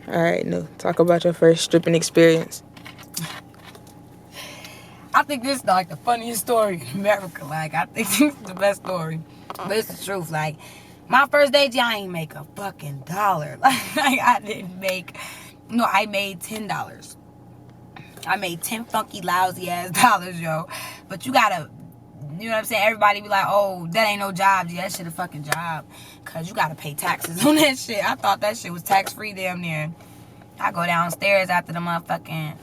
All right, no. Talk about your first stripping experience. I think this is like the funniest story in America. Like, I think this is the best story. But it's the truth. Like, my first day, I ain't make a fucking dollar. Like I didn't make, no, I made $10. I made 10 funky, lousy ass dollars, yo. But you gotta, you know what I'm saying? Everybody be like, oh, that ain't no job. Yeah, that shit a fucking job. Because you gotta pay taxes on that shit. I thought that shit was tax-free damn near. I go downstairs after the motherfucking,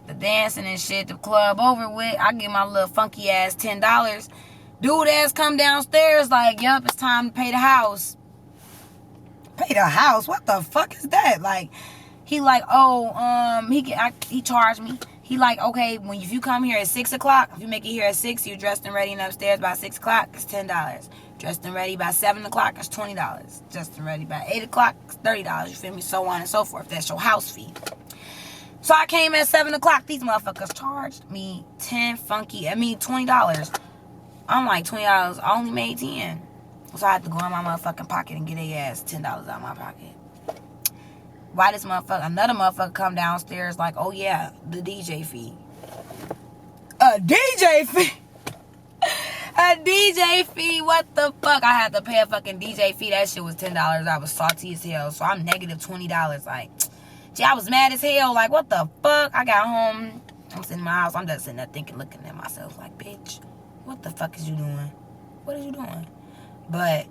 the dancing and shit, the club over with. I get my little funky ass $10. Dude ass come downstairs like, yup, it's time to pay the house. Pay the house? What the fuck is that? Like, he like, oh, he charged me. He like, okay, if you come here at 6 o'clock, if you make it here at 6, you're dressed and ready and upstairs by 6 o'clock, it's $10. Dressed and ready by 7 o'clock, it's $20. Dressed and ready by 8 o'clock, it's $30. You feel me? So on and so forth. That's your house fee. So I came at 7 o'clock. These motherfuckers charged me $20. I'm like, $20. I only made 10. So I had to go in my motherfucking pocket and get their ass $10 out of my pocket. Why this motherfucker, another motherfucker come downstairs like, oh yeah, the DJ fee. A DJ fee? A DJ fee? What the fuck? I had to pay a fucking DJ fee. That shit was $10. I was salty as hell. So I'm negative $20. Like, gee, I was mad as hell. Like, what the fuck? I got home. I'm sitting in my house. I'm just sitting there thinking, looking at myself like, bitch, what the fuck is you doing? What is you doing? But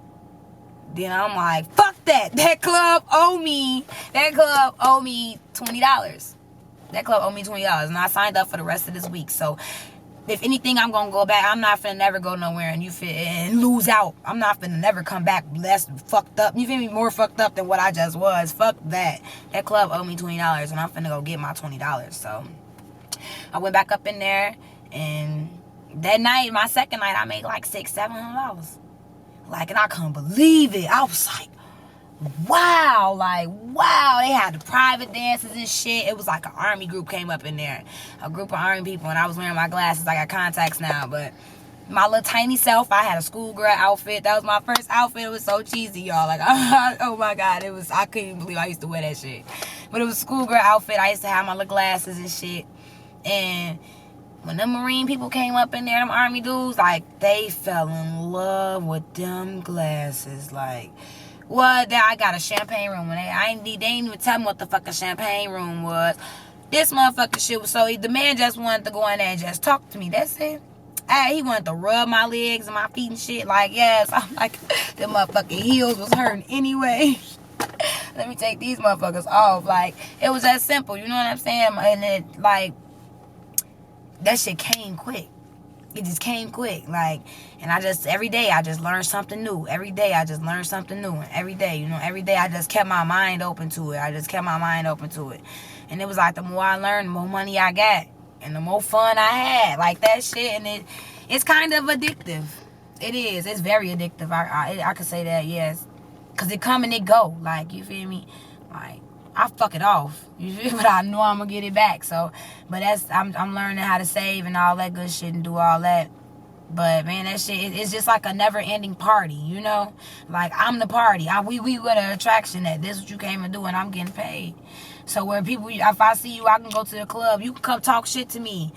then I'm like, fuck that. That club owe me $20. That club owe me $20. And I signed up for the rest of this week. So if anything, I'm gonna go back. I'm not finna never go nowhere and lose out. I'm not finna never come back less fucked up. You feel me? More fucked up than what I just was. Fuck that. That club owed me $20 and I'm finna go get my $20. So I went back up in there, and that night, my second night, I made like $600-$700. Like, and I couldn't believe it. I was like, wow, they had the private dances and shit. It was like an army group came up in there, a group of army people, and I was wearing my glasses. I got contacts now, but my little tiny self, I had a schoolgirl outfit. That was my first outfit. It was so cheesy, y'all. Like, oh my God, I couldn't even believe I used to wear that shit. But it was a schoolgirl outfit. I used to have my little glasses and shit. And when them Marine people came up in there, them Army dudes, like, they fell in love with them glasses. Like, what? I got a champagne room. And they didn't even tell me what the fuck a champagne room was. This motherfucker shit was so... The man just wanted to go in there and just talk to me. That's it. He wanted to rub my legs and my feet and shit. Like, yes. I'm like, them motherfucking heels was hurting anyway. Let me take these motherfuckers off. Like, it was that simple. You know what I'm saying? And it, like... That shit came quick. It just came quick. Like, and every day I just learned something new. Every day I just learned something new. And every day, every day I just kept my mind open to it. And it was like the more I learned, the more money I got. And the more fun I had. Like that shit. And it's kind of addictive. It is. It's very addictive. I could say that, yes. Because it come and it go. Like, you feel me? Like, I fuck it off. You feel? But I know I'm gonna get it back. So, but I'm learning how to save and all that good shit and do all that. But man, that shit, it's just like a never-ending party, you know? Like, I'm the party. We were the attraction that this is what you came to do and I'm getting paid. So where people, if I see you, I can go to the club. You can come talk shit to me.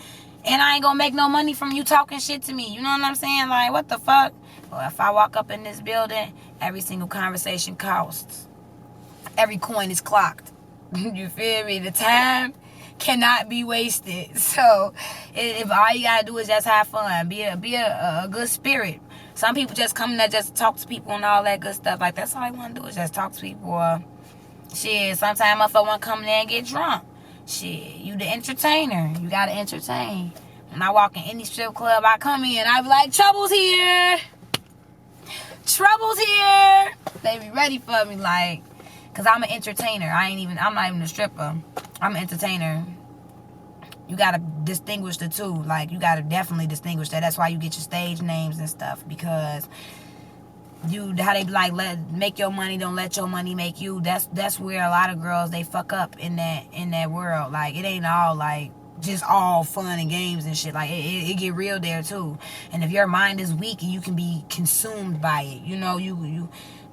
And I ain't gonna make no money from you talking shit to me. You know what I'm saying? Like, what the fuck? Well, if I walk up in this building, every single conversation costs. Every coin is clocked. You feel me? The time cannot be wasted. So if all you gotta do is just have fun, be a good spirit. Some people just come in there just to talk to people and all that good stuff. Like, that's all I want to do is just talk to people. Or shit, sometimes motherfucker want to come in there and get drunk. Shit, you the entertainer. You gotta entertain. When I walk in any strip club, I come in, I be like, trouble's here. Trouble's here. They be ready for me, like. Because I'm an entertainer. I'm not even a stripper. I'm an entertainer. You got to distinguish the two. Like, you got to definitely distinguish that. That's why you get your stage names and stuff. Because how they be like, make your money, don't let your money make you. That's where a lot of girls, they fuck up in that world. Like, it ain't all, like, just all fun and games and shit. Like, it get real there, too. And if your mind is weak, you can be consumed by it. You know,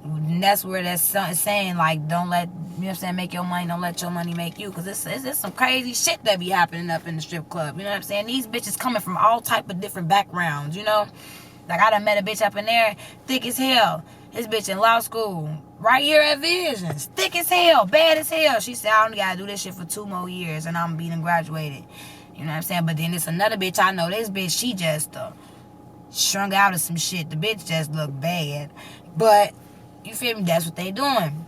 and that's where that's saying, like, don't let You know what I'm saying? Make your money, don't let your money make you. Because it's some crazy shit that be happening up in the strip club. You know what I'm saying? These bitches coming from all type of different backgrounds, you know? Like, I done met a bitch up in there, thick as hell. This bitch in law school, right here at Visions. Thick as hell, bad as hell. She said, I only gotta do this shit for 2 more years and I'm being graduated. You know what I'm saying? But then there's another bitch I know. This bitch, she just strung out of some shit. The bitch just look bad. But, you feel me? That's what they doing.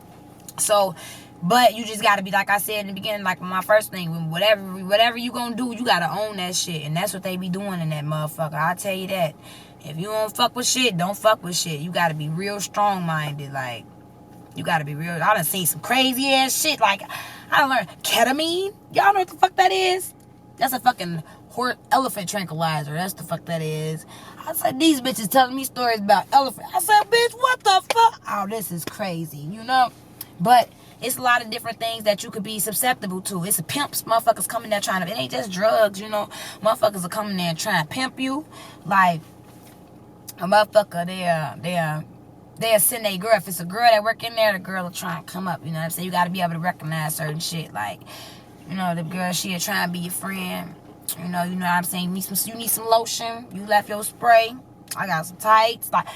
So, but you just gotta be, like I said in the beginning, like my first thing, whatever you gonna do, you gotta own that shit. And that's what they be doing in that motherfucker. I'll tell you that. If you don't fuck with shit, don't fuck with shit. You gotta be real strong-minded. Like, you gotta be real. I done seen some crazy-ass shit. Like, I done learned ketamine. Y'all know what the fuck that is? That's a fucking elephant tranquilizer. That's the fuck that is. I said, these bitches telling me stories about elephant. I said, bitch, what the fuck? Oh, this is crazy, you know? But it's a lot of different things that you could be susceptible to. It's a pimps. Motherfuckers coming there trying to... It ain't just drugs, you know? Motherfuckers are coming there and trying to pimp you. Like... A motherfucker, they'll send a girl. If it's a girl that work in there, the girl will try and come up. You know what I'm saying? You got to be able to recognize certain shit. Like, you know, the girl, she'll try and be your friend. You know what I'm saying? You need some lotion. You left your spray. I got some tights. Like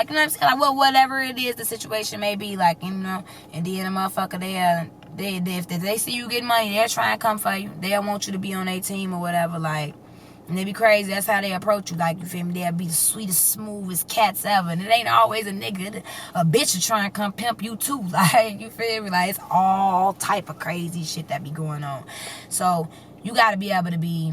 you know what I'm saying? Like, well, whatever it is, the situation may be. Like, you know, and then a motherfucker, if they see you getting money, they'll try and come for you. They'll want you to be on their team or whatever. Like, and they be crazy. That's how they approach you. Like, you feel me? They'll be the sweetest, smoothest cats ever. And it ain't always a nigga. A bitch is trying to come pimp you too. Like, you feel me? Like, it's all type of crazy shit that be going on. So, you got to be able to be...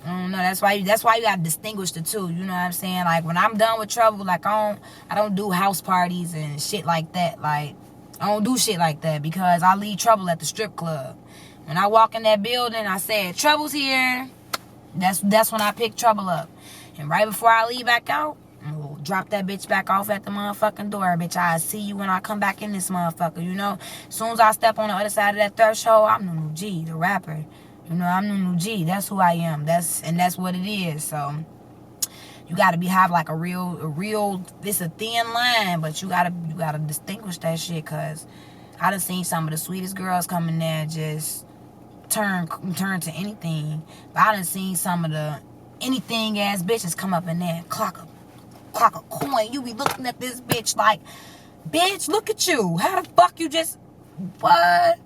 I don't know. That's why you got to distinguish the two. You know what I'm saying? Like, when I'm done with trouble, like, I don't do house parties and shit like that. Like, I don't do shit like that because I leave trouble at the strip club. When I walk in that building, I said, trouble's here. That's when I pick trouble up. And right before I leave back out, I'll drop that bitch back off at the motherfucking door. Bitch, I'll see you when I come back in this motherfucker, you know? As soon as I step on the other side of that threshold, I'm NuNu Ghee, the rapper. You know, I'm NuNu Ghee. That's who I am. That's what it is. So, you gotta have like a real, it's a thin line, but you gotta distinguish that shit, cause I done seen some of the sweetest girls come in there just turn to anything. But I done seen some of the anything ass bitches come up in there and clock a coin. You be looking at this bitch like, bitch, look at you. How the fuck you just, what?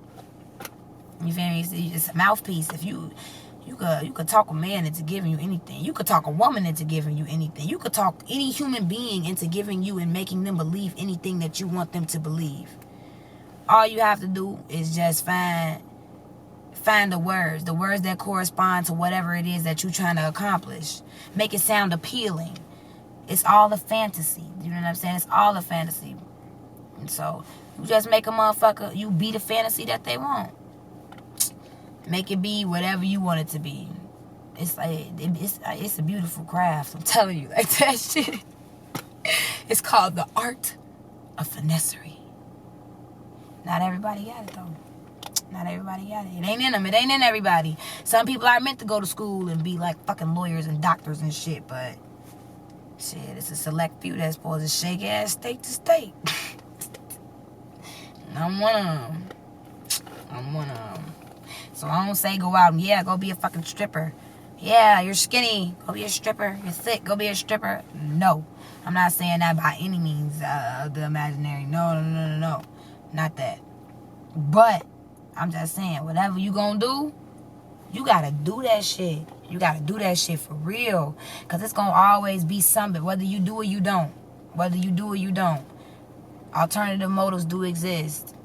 You feel me? It's a mouthpiece. If you could talk a man into giving you anything. You could talk a woman into giving you anything. You could talk any human being into giving you and making them believe anything that you want them to believe. All you have to do is just find the words that correspond to whatever it is that you're trying to accomplish. Make it sound appealing. It's all a fantasy. You know what I'm saying? It's all a fantasy. And so, you just make a motherfucker, you be the fantasy that they want. Make it be whatever you want it to be. It's a beautiful craft. I'm telling you, like that shit. It's called the art of finessery. Not everybody got it though. Not everybody got it. It ain't in them. It ain't in everybody. Some people are meant to go to school and be like fucking lawyers and doctors and shit, but shit, it's a select few that's supposed to shake ass state to state. I'm one of them. So I don't say go out and, yeah, go be a fucking stripper. Yeah, you're skinny. Go be a stripper. You're thick. Go be a stripper. No. I'm not saying that by any means of the imaginary. No. Not that. But I'm just saying, whatever you gonna do, you gotta do that shit. You gotta do that shit for real. Because it's gonna always be something, whether you do or you don't. Whether you do or you don't. Alternative motives do exist.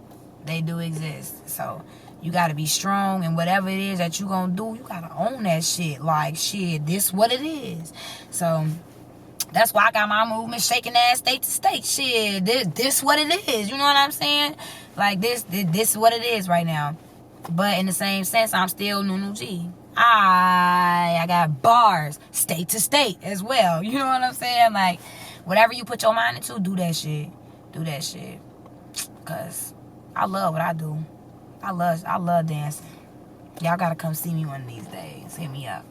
They do exist. So, you gotta be strong, and whatever it is that you gonna do, you gotta own that shit. Like, shit, this what it is. So, that's why I got my movement shaking ass state to state. Shit, this what it is. You know what I'm saying? Like, this is what it is right now. But in the same sense, I'm still NuNu Ghee. I got bars, state to state as well. You know what I'm saying? Like, whatever you put your mind into, do that shit. Do that shit. Because I love what I do. I love dancing. Y'all gotta come see me one of these days. Hit me up.